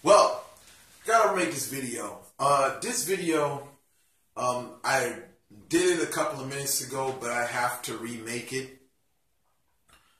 Well, gotta make this video. This video, I did it a couple of minutes ago, but I have to remake it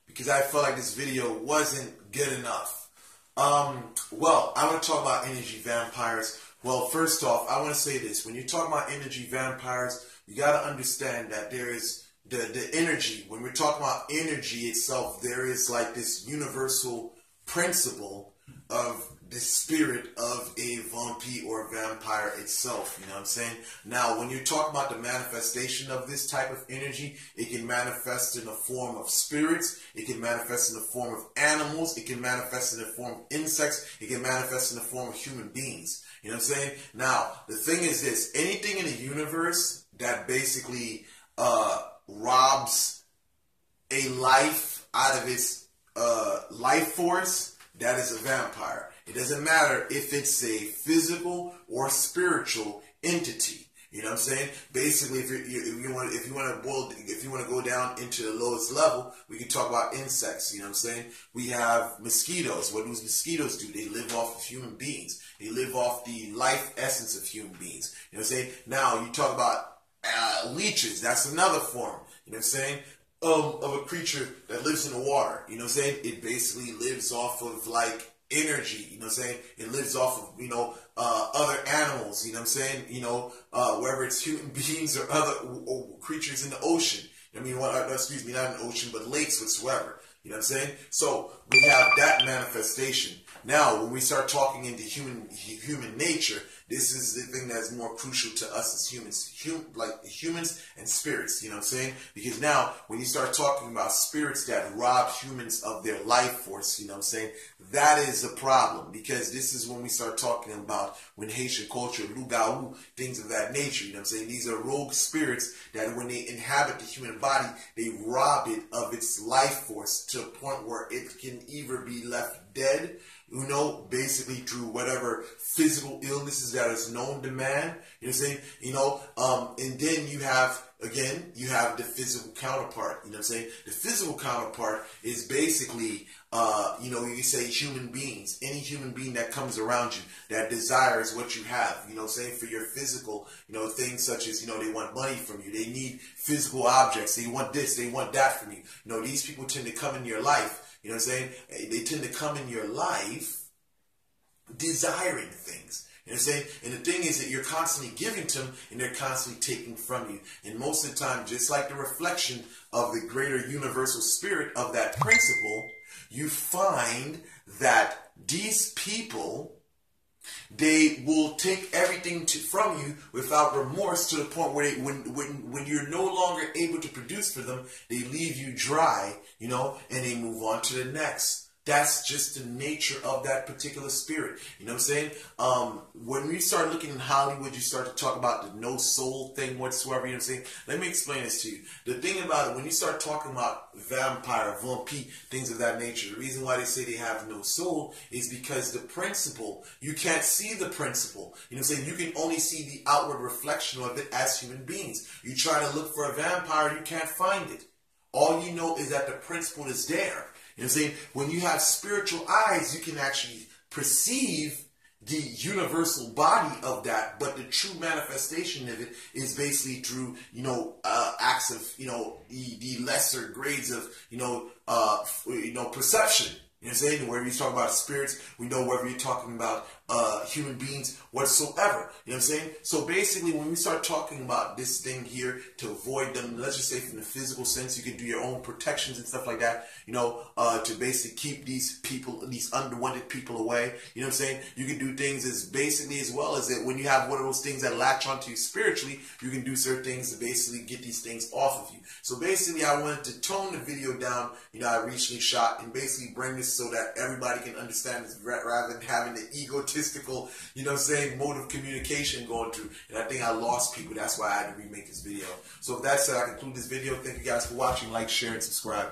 because I felt like this video wasn't good enough. Well, I want to talk about energy vampires. Well, first off, I want to say this. When you talk about energy vampires, you got to understand that there is the energy. When we're talking about energy itself, there is like this universal principle of the spirit of a vampire or vampire itself. You know what I'm saying? Now, when you talk about the manifestation of this type of energy, it can manifest in the form of spirits. It can manifest in the form of animals. It can manifest in the form of insects. It can manifest in the form of human beings. You know what I'm saying? Now, the thing is this. Anything in the universe that basically robs a life out of its life force, that is a vampire. It doesn't matter if it's a physical or spiritual entity. You know what I'm saying? Basically, if you want to go down into the lowest level, we can talk about insects. You know what I'm saying? We have mosquitoes. What do mosquitoes do? They live off of human beings. They live off the life essence of human beings. You know what I'm saying? Now you talk about leeches. That's another form. You know what I'm saying? Of a creature that lives in the water. You know what I'm saying? It basically lives off of like energy. You know what I'm saying? It lives off of, other animals. You know what I'm saying? Whether it's human beings or other creatures in the ocean. I mean, excuse me, not in the ocean, but lakes whatsoever. You know what I'm saying? So we have that manifestation. Now, when we start talking into human nature, this is the thing that's more crucial to us as humans, like humans and spirits, you know what I'm saying? Because now, when you start talking about spirits that rob humans of their life force, you know what I'm saying? That is a problem, because this is when we start talking about when Haitian culture, loup-garou, things of that nature, you know what I'm saying? These are rogue spirits that when they inhabit the human body, they rob it of its life force to a point where it can either be left dead, basically through whatever physical illnesses that is known to man. You know what I'm saying? And then you have the physical counterpart. You know what I'm saying? The physical counterpart is basically, you can say human beings. Any human being that comes around you that desires what you have. You know what I'm saying? For your physical, things such as, they want money from you. They need physical objects. They want this. They want that from you. These people tend to come in your life. You know what I'm saying? They tend to come in your life desiring things. You know what I'm saying? And the thing is that you're constantly giving to them and they're constantly taking from you. And most of the time, just like the reflection of the greater universal spirit of that principle, you find that these people, they will take everything from you without remorse, to the point where when you're no longer able to produce for them, they leave you dry, and they move on to the next. That's just the nature of that particular spirit. You know what I'm saying? When we start looking in Hollywood, you start to talk about the no soul thing whatsoever. You know what I'm saying? Let me explain this to you. The thing about it, when you start talking about vampire, things of that nature, the reason why they say they have no soul is because the principle, you can't see the principle. You know what I'm saying? You can only see the outward reflection of it as human beings. You try to look for a vampire, you can't find it. All you know is that the principle is there. You know what I'm saying? When you have spiritual eyes, you can actually perceive the universal body of that, but the true manifestation of it is basically through, acts of, the lesser grades of, perception. You know what I'm saying? Wherever you talk about spirits, we know whether you're talking about human beings whatsoever. You know what I'm saying? So basically, when we start talking about this thing here, to avoid them, let's just say from the physical sense, you can do your own protections and stuff like that, to basically keep these people, these unwanted people away. You know what I'm saying? You can do things as well as that when you have one of those things that latch onto you spiritually, you can do certain things to basically get these things off of you. So basically, I wanted to tone the video down, I recently shot, and basically bring this so that everybody can understand this rather than having the egotistical, mode of communication going through. And I think I lost people. That's why I had to remake this video. So with that said, I conclude this video. Thank you guys for watching. Like, share, and subscribe.